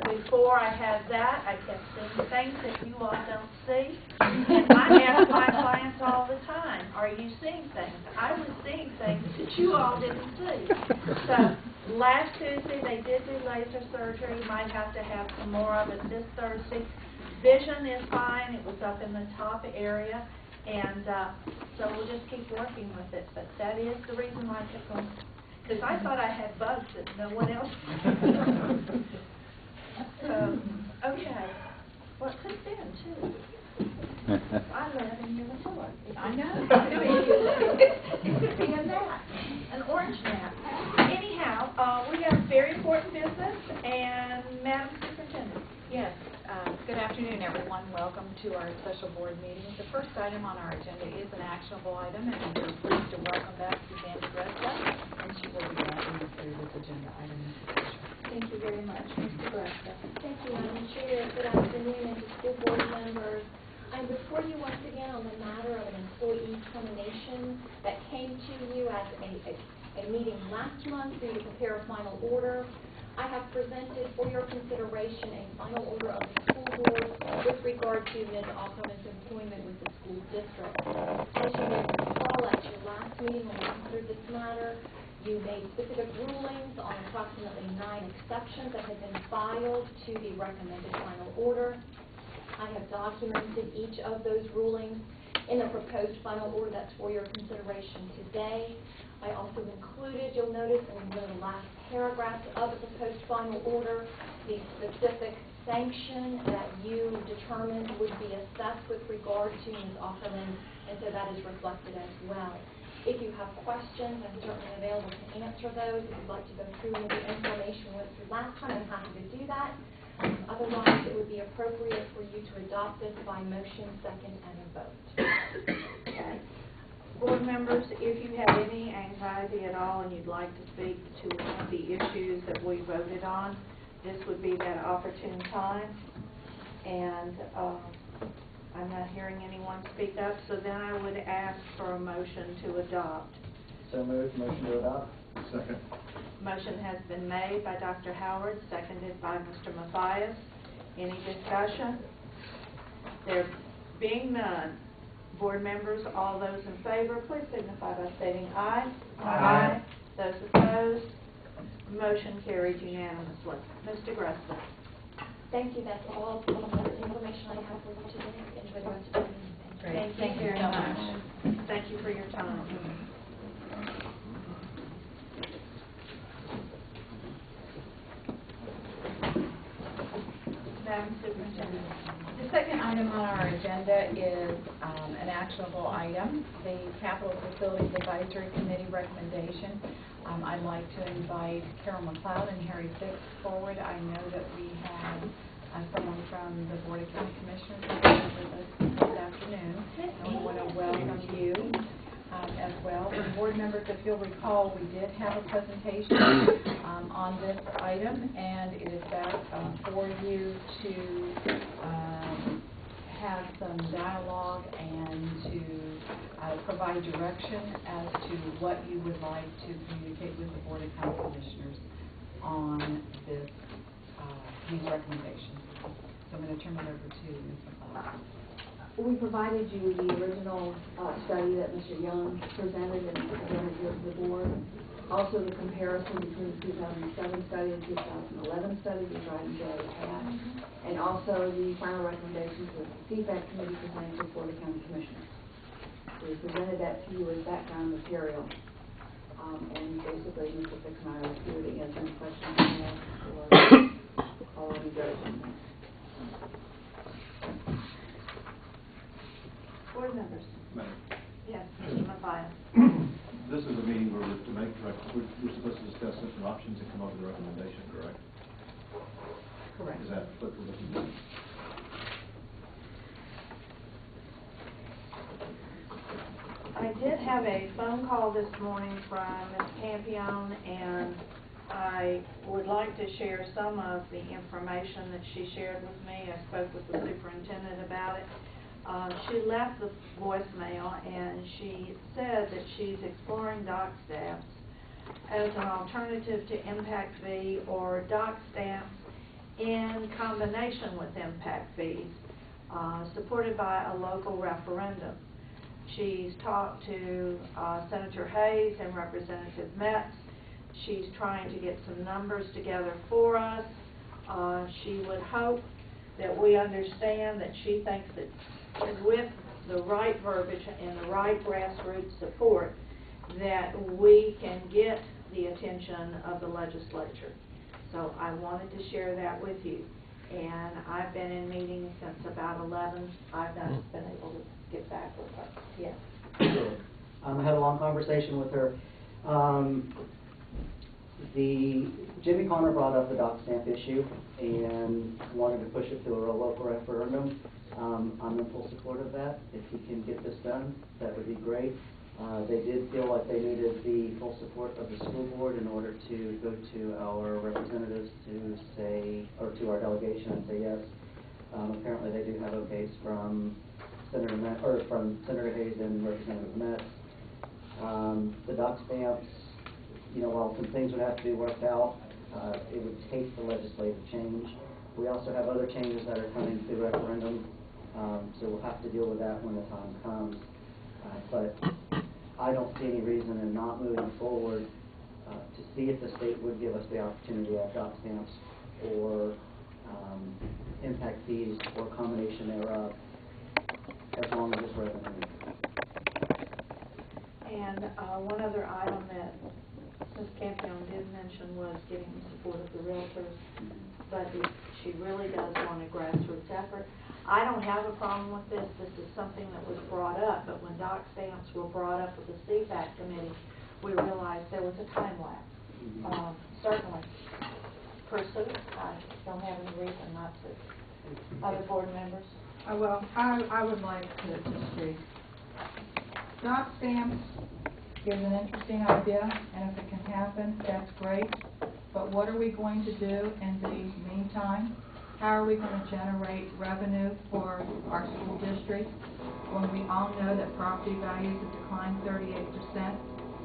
But before I had that, I kept seeing things that you all don't see. And I ask my clients all the time, are you seeing things? I was seeing things that you all didn't see. So last Tuesday, they did do laser surgery. Might have to have some more of it this Thursday. Vision is fine. It was up in the top area. And so we'll just keep working with it. But that is the reason why I kept going. Because I thought I had bugs that no one else had. Okay. Well, it could have been, too. I live in Uniform. I know. It could be a gnat, an orange gnat. Anyhow, we have very important business, and Madam Superintendent. Yes. Good afternoon, everyone. Welcome to our special board meeting. The first item on our agenda is an actionable item, and we're pleased to welcome back Suzanne Gresta, and she will be walking us through this agenda item. Thank you very much, Mr. Gresta. Thank you, Madam Chair. Good afternoon, and to school board members. I'm before you once again on the matter of an employee termination that came to you as a meeting last month for you to prepare a final order. I have presented for your consideration a final order of the school board with regard to Ms. Alcona's employment with the school district. As you may recall, at your last meeting when we considered this matter, you made specific rulings on approximately 9 exceptions that had been filed to the recommended final order. I have documented each of those rulings in the proposed final order that's for your consideration today. I also included, you'll notice in one of the last paragraphs of the proposed final order, the specific sanction that you determined would be assessed with regard to Ms. Ackerman, and so that is reflected as well. If you have questions, I'm certainly available to answer those. If you'd like to go through any of the information we went through last time, I'm happy to do that. Otherwise, it would be appropriate for you to adopt this by motion, second, and a vote. Okay. Board members, if you have any anxiety at all and you'd like to speak to one of the issues that we voted on, this would be that opportune time. And I'm not hearing anyone speak up, so then I would ask for a motion to adopt. So moved. Motion to adopt. Second. Motion has been made by Dr. Howard, seconded by Mr. Mathias. Any discussion? There being none, board members, all those in favor, please signify by stating aye. Aye. Those opposed, motion carried unanimously. Mr. Gresta. Thank you. That's all the information I have for you today. Enjoy the rest of the meeting. Great. Thank you very so much. Thank you for your time. Madam Superintendent. The second item on our agenda is an actionable item, the Capital Facilities Advisory Committee recommendation. I'd like to invite Carol McLeod and Harry Fix forward. I know that we have someone from the Board of County Commissioners with us this afternoon, and we want to welcome you as well. And board members, if you'll recall, we did have a presentation on this item, and it is back for you to have some dialogue and to provide direction as to what you would like to communicate with the Board of County Commissioners on this, these recommendations. So I'm going to turn it over to Ms. McLeod. We provided you the original study that Mr. Young presented and presented to the board. Also the comparison between the 2007 study and 2011 study we tried to have. And also the final recommendations that the CFAC committee presented before the county commissioners. So we presented that to you as background material. And basically Mr. Fix and I are here to answer any questions you have or call any judgment. Board members. Madam. Yes, Mr. Mathias. This is a meeting where we're supposed to discuss different options and come up with a recommendation, correct? Correct. Is that what we're looking at? I did have a phone call this morning from Ms. Campione, and I would like to share some of the information that she shared with me. I spoke with the superintendent about it. She left the voicemail, and she said that she's exploring dock stamps as an alternative to impact fee or dock stamps in combination with impact fees, supported by a local referendum. She's talked to Senator Hayes and Representative Metz. She's trying to get some numbers together for us. She would hope that we understand that she thinks that with the right verbiage and the right grassroots support, that we can get the attention of the legislature. So I wanted to share that with you. And I've been in meetings since about 11. I've not been able to get back with her. Yes. I had a long conversation with her. Jimmy Connor brought up the dock stamp issue and wanted to push it through a local referendum. I'm in full support of that. If we can get this done, that would be great. They did feel like they needed the full support of the school board in order to go to our representatives to say, or to our delegation and say yes. Apparently they do have okays from Senator Hayes and Representative Metz. The dock stamps, while some things would have to be worked out, it would take the legislative change. We also have other changes that are coming through referendum, so we'll have to deal with that when the time comes. But I don't see any reason in not moving forward to see if the state would give us the opportunity to have dock stamps or impact fees or a combination thereof, as long as it's revenue. And one other item that Ms. Campion did mention was getting the support of the realtors, but she really does want a grassroots effort. I don't have a problem with this. This is something that was brought up, but when dock stamps were brought up with the CFAC committee, we realized there was a time lapse. Certainly, pursue it. I don't have any reason not to. Other board members? Well, I would like to speak. Dock stamps is an interesting idea, and if it can happen, that's great. But what are we going to do in the meantime? How are we going to generate revenue for our school district when we all know that property values have declined 38%?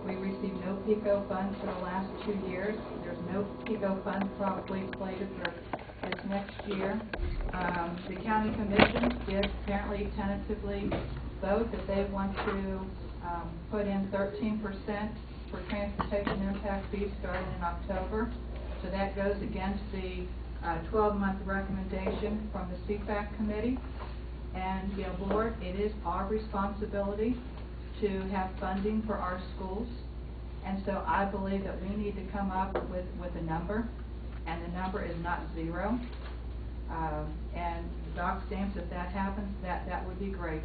We received no PICO funds for the last 2 years. There's no PICO funds probably slated for this next year. The county commission did apparently tentatively vote that they want to put in 13% for transportation impact fees starting in October. So that goes against the 12-month recommendation from the CFAC committee. And, board, it is our responsibility to have funding for our schools. And so I believe that we need to come up with a number, and the number is not 0. And dock stamps, if that happens, that would be great.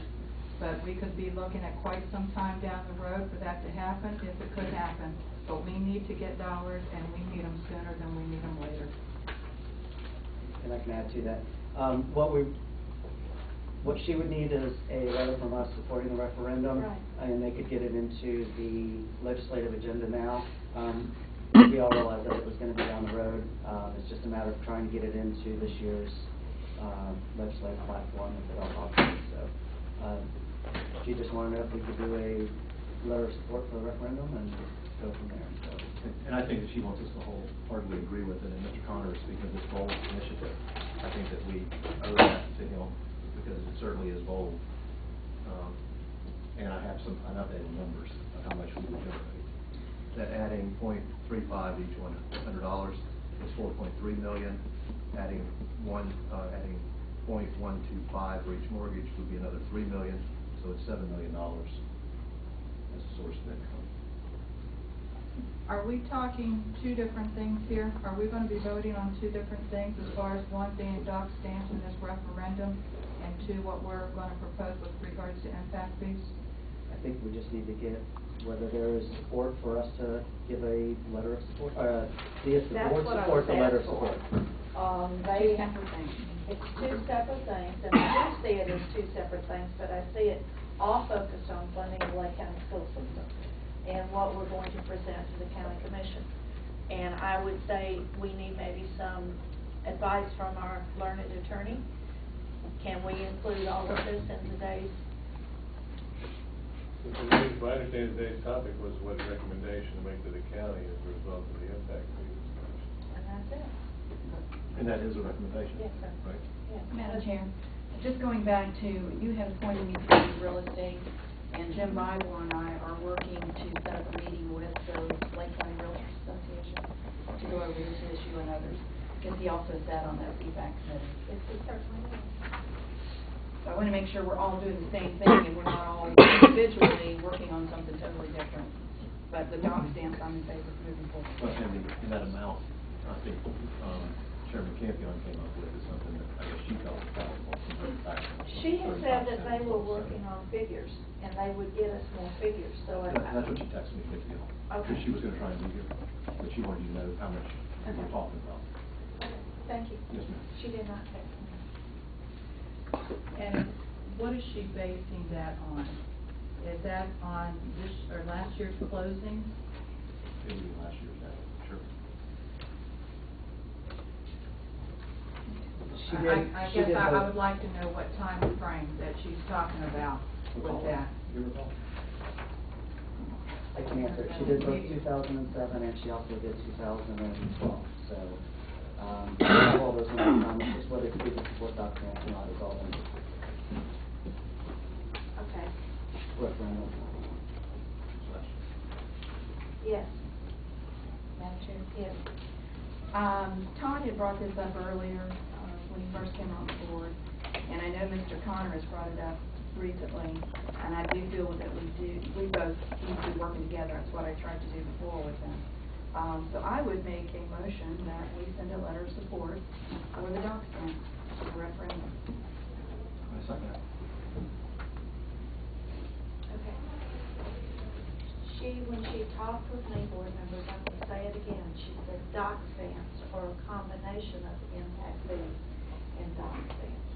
But we could be looking at quite some time down the road for that to happen, if it could happen. But we need to get dollars, and we need them sooner than we need them later. And I can add to that. What she would need is a letter from us supporting the referendum, Right. And they could get it into the legislative agenda now. We all realized that it was going to be down the road. It's just a matter of trying to get it into this year's legislative platform if at all possible. So she just wanted to know if we could do a letter of support for the referendum and go from there. So. And I think that she wants us to wholeheartedly agree with it. And Mr. Connor is speaking of this bold initiative. I think that we owe that to him because it certainly is bold. And I have some unupdated numbers of how much we would generate. That adding 0.35 each $100 is $4.3 million. Adding 0.125 for each mortgage would be another $3 million. So it's $7 million as a source of income. Are we talking 2 different things here? Are we going to be voting on 2 different things, as far as one being dock stamps in this referendum, and 2, what we're going to propose with regards to impact fees? I think we just need to get whether there is support for us to give a letter of support, see if the That's board what I supports was the letter of asked for. support. They 2 separate things. It's 2 separate things, and I do see it as 2 separate things, but I see it all focused on funding the Lake County school system and what we're going to present to the county commission. And I would say we need maybe some advice from our learned attorney. Can we include all of this in today's? If I understand today's topic was what recommendation to make to the county as a result of the impact fee discussion. And that's it. And that is a recommendation, Yes, sir. right? Yes. Madam Chair, just going back to, you have appointed me to do real estate, and Jim Bible and I are working to set up a meeting with the Lake County Realtors Association to go over this issue and others, because he also sat on that feedback committee. Yes, he certainly is. So I want to make sure we're all doing the same thing, and we're not all individually working on something totally different. But the dock stamps, I'm in favor of moving forward. Well, and that amount, I think, Chairman Campion came up with is something that I guess she felt was valuable. She had said that they were working on figures, and they would get us more figures, so I. That's what she texted me, good deal. Okay. Because she was gonna try and be here, but she wanted you to know how much we were talking about. Okay, thank you. Yes, ma'am. She did not text me. And what is she basing that on? Is that on this, or last year's closings? It would be last year's, that, sure. I guess I would like to know what time frame that she's talking about with that. You recall? I can answer. She did both 2007 and she also did 2012. So, I have all those numbers. It's just whether people support Dr. Grant or not is all in the Okay, referendum. Last year. yes, Madam Chair? yes. Todd had brought this up earlier when he first came on board, and I know Mr. Connor has brought it up recently, and I do feel that we both need to be working together. That's what I tried to do before with them. So I would make a motion that we send a letter of support for the dock stamp referendum. I second that. Okay. When she talked with me, board members, I'm going to say it again, she said dock stamps are a combination of impact fees and dock stamps.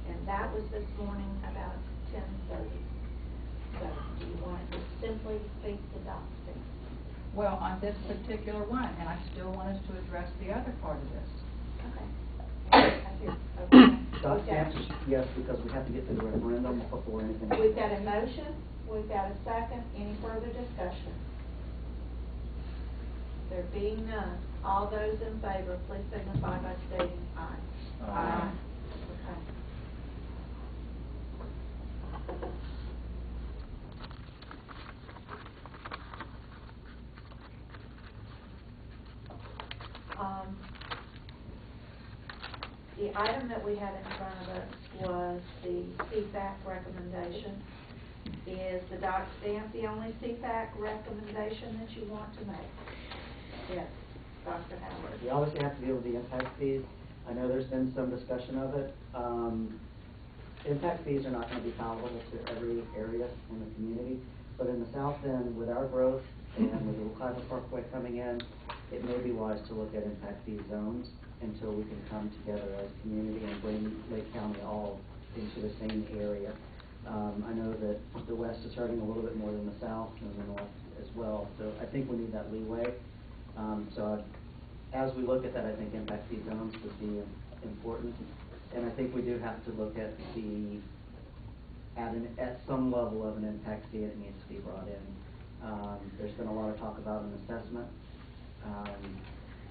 And that was this morning about 10:30. So do you want to simply speak to dock stamps? Well, on this particular one, and I still want us to address the other part of this. Okay. I hear, okay. Doc We've got- stamps, yes, because we have to get to the referendum before anything. We've got a motion, we've got a second, any further discussion? There being none, all those in favor, please signify by stating aye. Aye. Okay. The item that we had in front of us was the CFAC recommendation. Is the dock stamp the only CFAC recommendation that you want to make? Yes, Dr. Howard. We obviously have to deal with the impact fees. I know there's been some discussion of it. Impact fees are not going to be palatable to every area in the community, but in the south end, with our growth and with the Wekiva Parkway coming in, it may be wise to look at impact fee zones until we can come together as a community and bring Lake County all into the same area. I know that the west is hurting a little bit more than the south and the north as well, so I think we need that leeway. As we look at that, I think impact fee zones would be important, and I think we do have to look at at some level of an impact fee. It needs to be brought in. There's been a lot of talk about an assessment.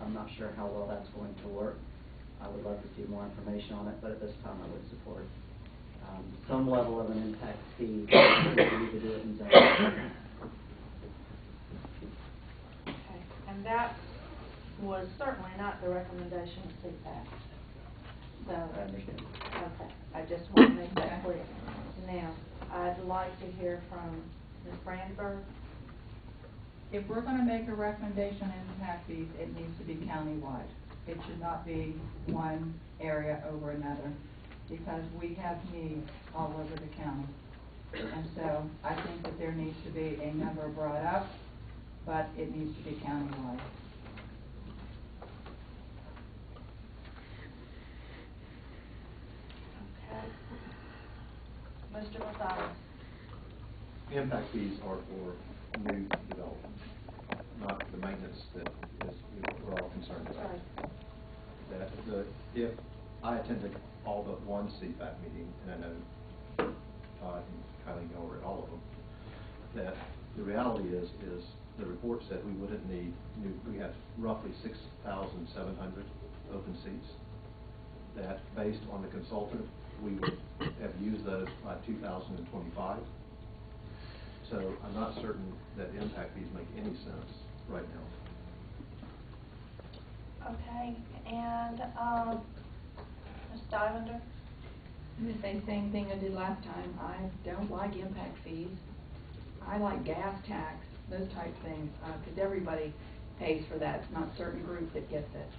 I'm not sure how well that's going to work. I would love to see more information on it, but at this time I would support some level of an impact fee. We need to do it in zones. Okay, and that was certainly not the recommendation of CFAC. So, I understand. okay, I just want to make that clear. Now, I'd like to hear from Ms. Brandenburg. If we're going to make a recommendation on impact fees, it needs to be countywide. It should not be one area over another, because we have needs all over the county. And so I think that there needs to be a number brought up, but it needs to be countywide. Okay. Mr. Matthias. Impact fees are for new development, not the maintenance that we're all concerned about. Sorry. If I attended all but one CFAC meeting, and I know Todd and Kylie go over all of them, that the reality is the report said we wouldn't need we have roughly 6,700 open seats, that based on the consultant, we would have used those by 2025. So I'm not certain that impact fees make any sense right now. Okay, and, Ms. Stivender? I'm gonna say the same thing I did last time. I don't like impact fees. I like gas tax, those type things, because everybody pays for that. It's not a certain group that gets it.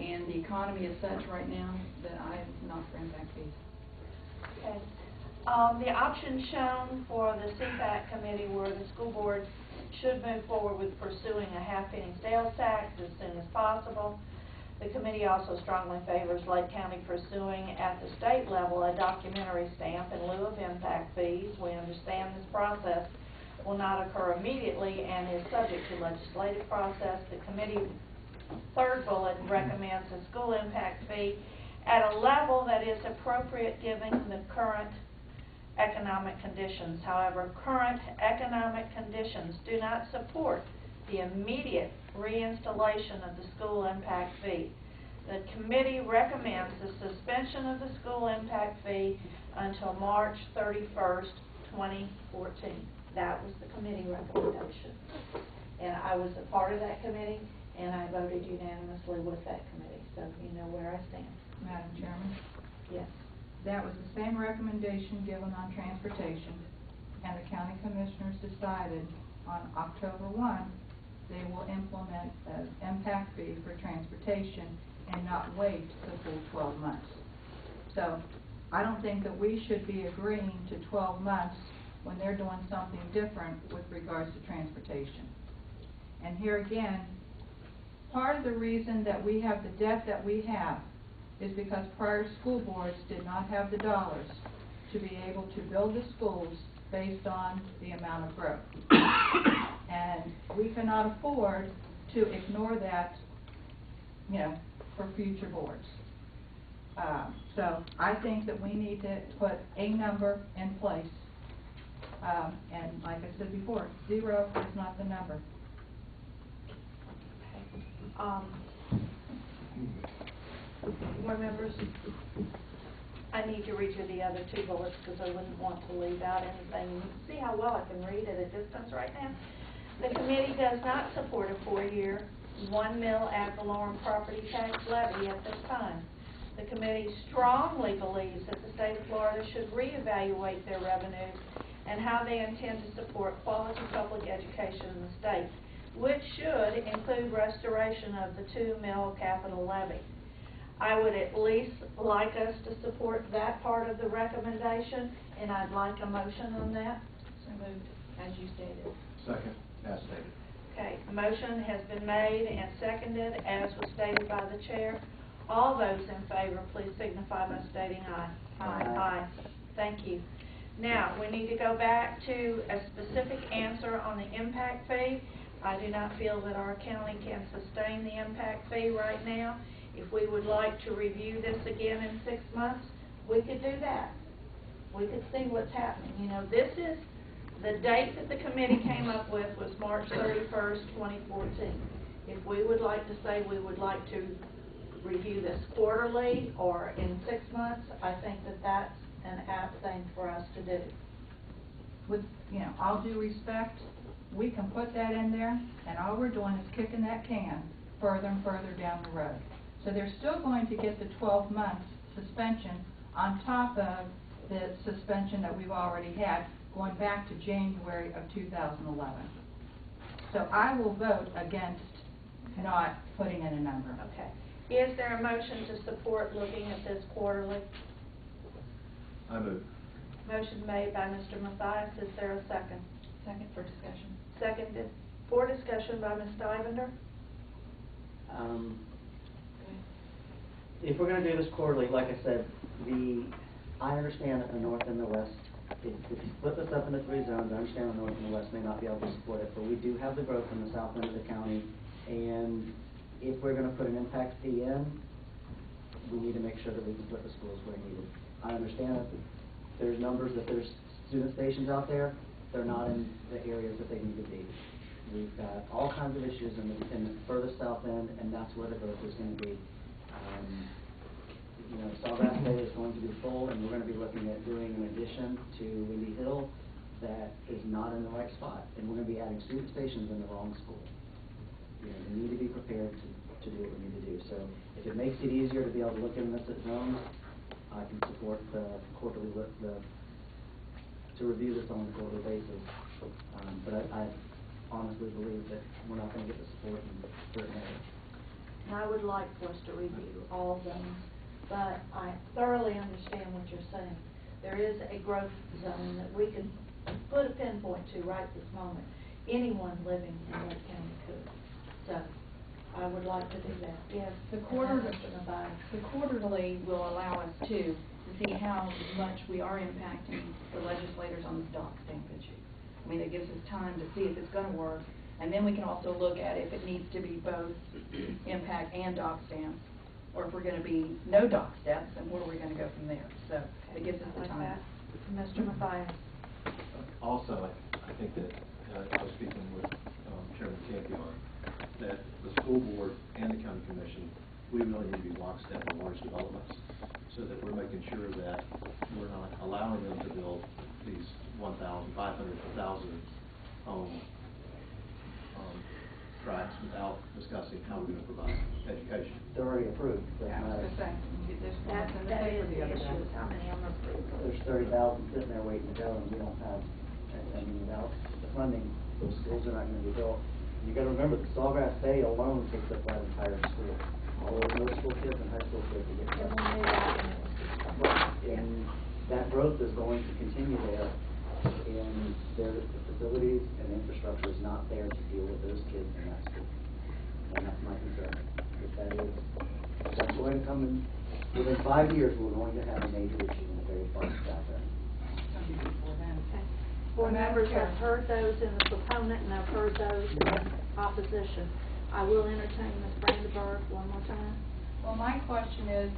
And the economy is such right now that I'm not for impact fees. Okay. The options shown for the CPAC committee were the school board should move forward with pursuing a half-penny sales tax as soon as possible. The committee also strongly favors Lake County pursuing at the state level a documentary stamp in lieu of impact fees. We understand this process will not occur immediately and is subject to legislative process. The committee third bullet recommends a school impact fee at a level that is appropriate given the current economic conditions. However, current economic conditions do not support the immediate reinstallation of the school impact fee. The committee recommends the suspension of the school impact fee until March 31st, 2014. That was the committee recommendation. And I was a part of that committee, and I voted unanimously with that committee, so you know where I stand. Madam Chairman, Yes. that was the same recommendation given on transportation, and the county commissioners decided on October 1, they will implement an impact fee for transportation and not wait the full 12 months. So I don't think that we should be agreeing to 12 months when they're doing something different with regards to transportation. And here again, part of the reason that we have the debt that we have is because prior school boards did not have the dollars to be able to build the schools based on the amount of growth. And we cannot afford to ignore that, you know, for future boards. So I think that we need to put a number in place. And like I said before, 0 is not the number. Board members, I need to read you the other two bullets because I wouldn't want to leave out anything. You can see how well I can read at a distance right now. The committee does not support a 4-year, 1 mil ad valorem property tax levy at this time. The committee strongly believes that the state of Florida should reevaluate their revenues and how they intend to support quality public education in the state, which should include restoration of the 2 mil capital levy. I would at least like us to support that part of the recommendation, and I'd like a motion on that. So moved, as you stated. Second, as stated. Okay, a motion has been made and seconded as was stated by the chair. All those in favor, please signify by stating aye. Aye. Aye. Thank you. Now, we need to go back to a specific answer on the impact fee. I do not feel that our county can sustain the impact fee right now. If we would like to review this again in 6 months, we could do that. We could see what's happening. You know, this is the date that the committee came up with was March 31st, 2014. If we would like to say we would like to review this quarterly or in 6 months, I think that that's an apt thing for us to do. With, you know, all due respect, we can put that in there, and all we're doing is kicking that can further and further down the road. So they're still going to get the 12 months suspension on top of the suspension that we've already had going back to January of 2011. So I will vote against not putting in a number. Okay. Is there a motion to support looking at this quarterly? I move. Motion made by Mr. Mathias. Is there a second? Second for discussion. Seconded for discussion by Ms. Stivender. If we're going to do this quarterly, like I said, I understand that the north and the west, if you split this up into 3 zones, I understand the north and the west may not be able to support it, but we do have the growth in the south end of the county, and if we're going to put an impact fee in, we need to make sure that we can split the schools where needed. I understand that there's numbers, that there's student stations out there, they're not in the areas that they need to be. We've got all kinds of issues in the furthest south end, and that's where the growth is going to be. You know, Sawgrass Bay is going to be full, and we're going to be looking at doing an addition to Windy Hill that is not in the right spot, and we're going to be adding student stations in the wrong school. You know, we need to be prepared to do what we need to do. So if it makes it easier to be able to look in this at zones, I can support the quarterly to review this on a quarterly basis. But I honestly believe that we're not going to get the support in certain areas. And I would like for us to review all zones, but I thoroughly understand what you're saying. There is a growth zone that we can put a pinpoint to right this moment. Anyone living in Wake County could. So I would like to do that. Yes, The quarterly will allow us to see how much we are impacting the legislators on this dock stamp issue. I mean, it gives us time to see if it's going to work, and then we can also look at if it needs to be both impact and dock stamps, or if we're going to be no dock stamps, and where are we going to go from there. So it gives us the like time. that. Mr. Mathias. Also, I think that, I was speaking with Chairman Campion, that the school board and the county commission, we really need to be lockstep in large developments, so that we're making sure that we're not allowing them to build these 1,500 to 1,000 home tracts without discussing how we're going to provide education. They're already approved. Doesn't I was matter. going to say, this That, one's in the that paper is the the other issue, day. is how many of them are approved. There's 30,000 sitting there waiting to go, and we don't have, I mean, without the funding, those schools are not going to be built. You got to remember, the Sawgrass Bay alone takes up that entire school. All those middle school kids and high school kids will get And that. we knew that when it was constructed. And that growth is going to continue there, and the facilities and infrastructure is not there to deal with those kids in that school. And that's my concern. If that's going to come in, within 5 years, we're going to have a major issue in the very far south end. Before then. Okay. Board members have heard those in the proponent, and I've heard those in opposition. I will entertain Ms. Brandenburg one more time. Well, my question is,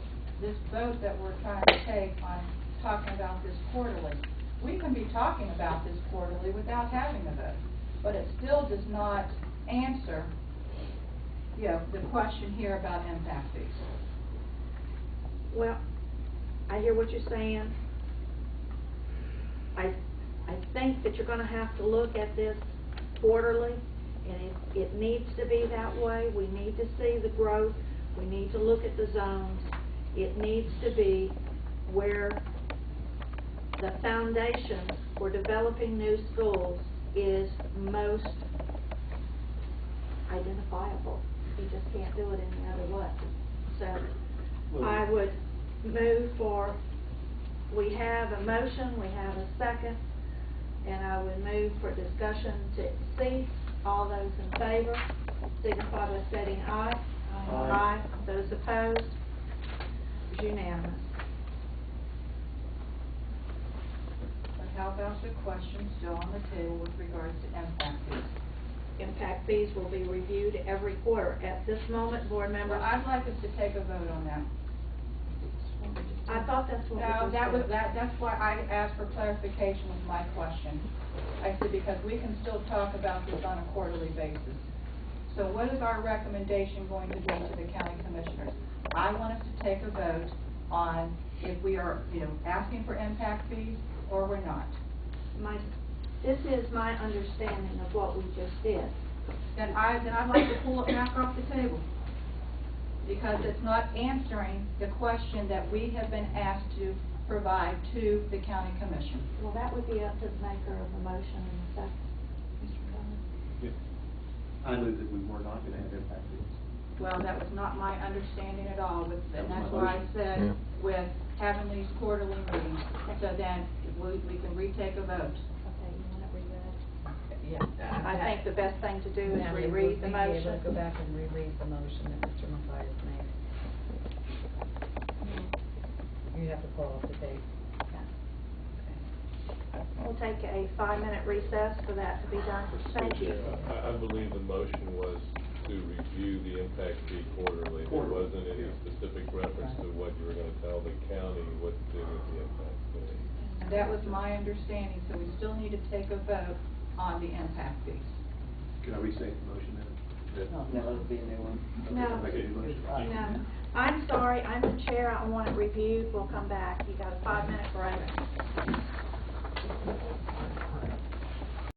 this vote that we're trying to take on talking about this quarterly, we can be talking about this quarterly without having a vote, but it still does not answer, you know, the question here about impact fees. Well, I hear what you're saying. I think that you're going to have to look at this quarterly, and it needs to be that way. We need to see the growth. We need to look at the zones. It needs to be where the foundation for developing new schools is most identifiable. You just can't do it any other way. So I would move for, we have a motion, we have a second, and I would move for discussion to cease. All those in favor, signify by stating aye. Aye. Those opposed, it's unanimous. But how about the question still on the table with regards to impact fees? Impact fees will be reviewed every quarter. At this moment, board members, Well, I'd like us to take a vote on that. I thought that's what we No, just did. that's why I asked for clarification with my question. I said, because we can still talk about this on a quarterly basis. So what is our recommendation going to be to the county commissioners? I want us to take a vote on if we are, you know, asking for impact fees or we're not. This is my understanding of what we just did. Then I'd like to pull it back off the table, because it's not answering the question that we have been asked to provide to the county commission. Well, that would be up to the maker of the motion and the second. Mr. Bowman? I knew that we were not going to have impact fees. Well, that was not my understanding at all, and That was that's my why I motion. said with having these quarterly meetings, so then we can retake a vote. Okay, you want it reread? Yeah. I think the best thing to do is Then we reread the would be able motion. to go back and reread the motion that Mr. Mathias made. You have to pull off the tape. We'll take a 5-minute recess for that to be done. Thank you. I believe the motion was to review the impact fee quarterly. There wasn't any specific reference to what you were going to tell the county what to do with the impact fee. And that was my understanding, so we still need to take a vote on the impact fees. Can I restate the motion then? No, it would be a new one. No. Make a new motion? No, I'm sorry, I'm the chair, I want it reviewed, we'll come back. You got a 5-minute break.